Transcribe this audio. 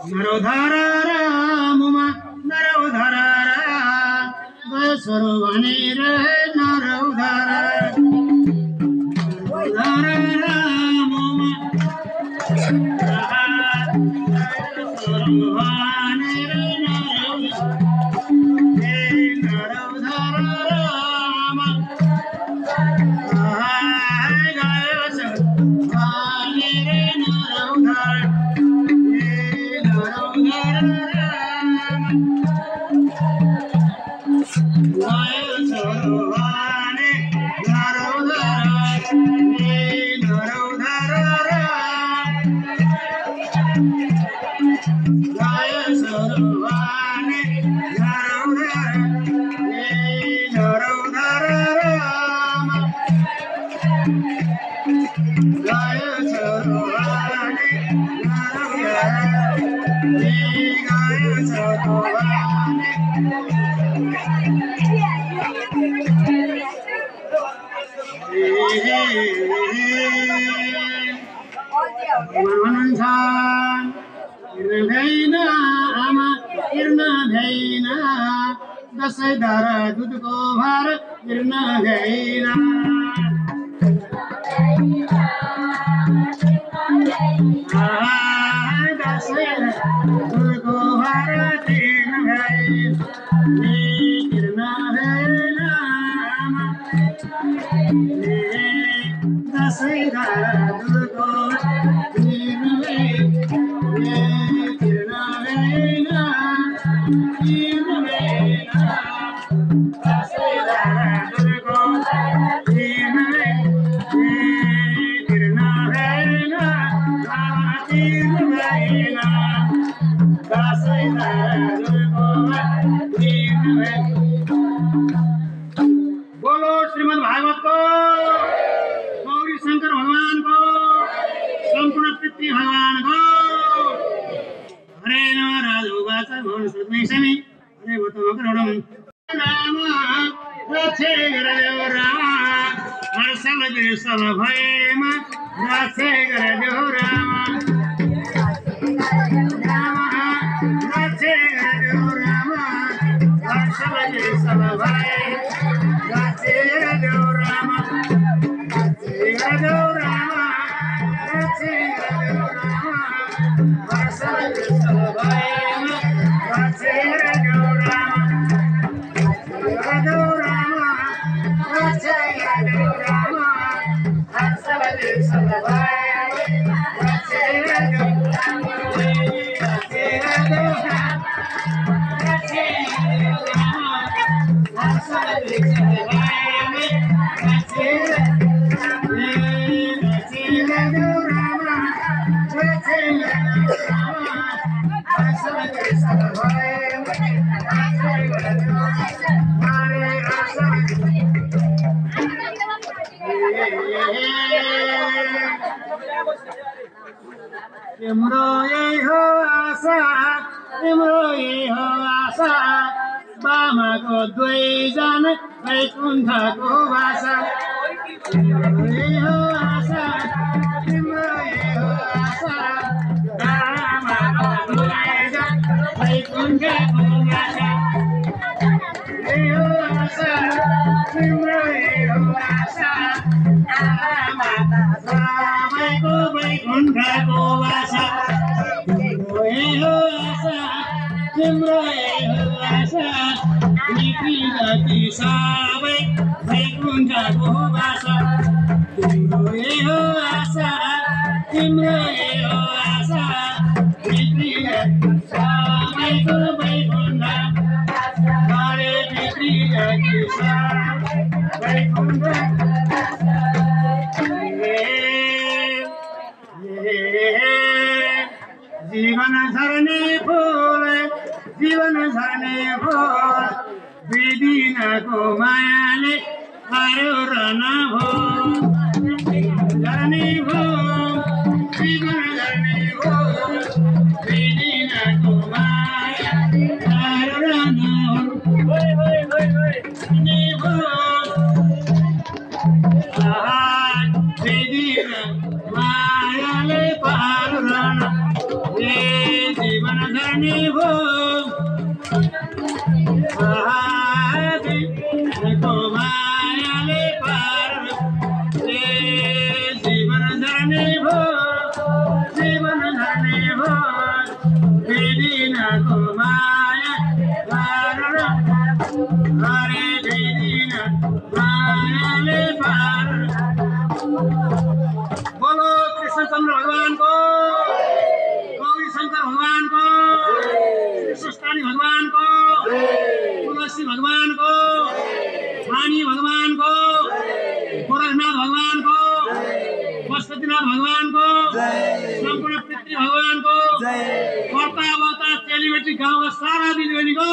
नरोधरा रामुमा नरोधरा गयो छोरो भनेर नरोधरा रामुमा छोरो भनेर दसैँ धारा दुधको भार तिर्न गएन दसैँ दुधको भार तिर्न गएन दसैँ धारा दुधको बोलो श्रीमद् भागवत को गौरी शंकर भगवान को संपूर्ण पितृ भगवान को हरे नम राजोवाच भवन सुमेशमि हरे भूतमकरणं नाम रक्षे गरदेव राम हर्षल विषल भयम रक्षे गरदेव राम रक्षे गरदेव राम हर्षल विषल भयम रक्षे गरदेव राम रक्षे गरदेव राम रक्षे गरदेव राम हर्षल विषल भयम रक्षे गरदेव राम तिम्रो यही हो आशा तिम्रो यही हो आशा बामाको दुईजना वैकुण्ठको भाषा तिम्रो यही हो आशा तिम्रो यही हो आशा बामाको दुईजना वैकुण्ठको भाषा यही हो आशा तिम्रो यही हो आशा बामाको वैकुण्ठको भाषा तिम्रो यही हो आशा तिम्रो यही हो आशा नीति जाति सबै वैकुण्ठको भाषा तिम्रो यही हो आशा तिम्रो यही हो आशा नीति जाति सबैको वैकुण्ठ हरे नीति जाति सबै वैकुण्ठ जीवन झर्ने फूल बिदिनको मायाले हारो रन भो झर्ने भो जीवन झर्ने भो बिदिनको माया हारो रन भो बिदिन मायाले पारो रन जीवन धरनी भो को मायाले पार जीवन धरनी भो को माया पार हरे भेदिना मायाले पार। बोलो कृष्णचंद्र भगवान को, गौरी शंकर भगवान को, कृष्णस्थानी भगवान को, तुलसी भगवान को, वाणी भगवान को, गोरखनाथ भगवान को, पशुपतिनाथ भगवान को, संपूर्ण पितृ भगवान को, कर्ता अवता चेलीबेटी गाँव का सारा दिदीबहिनी को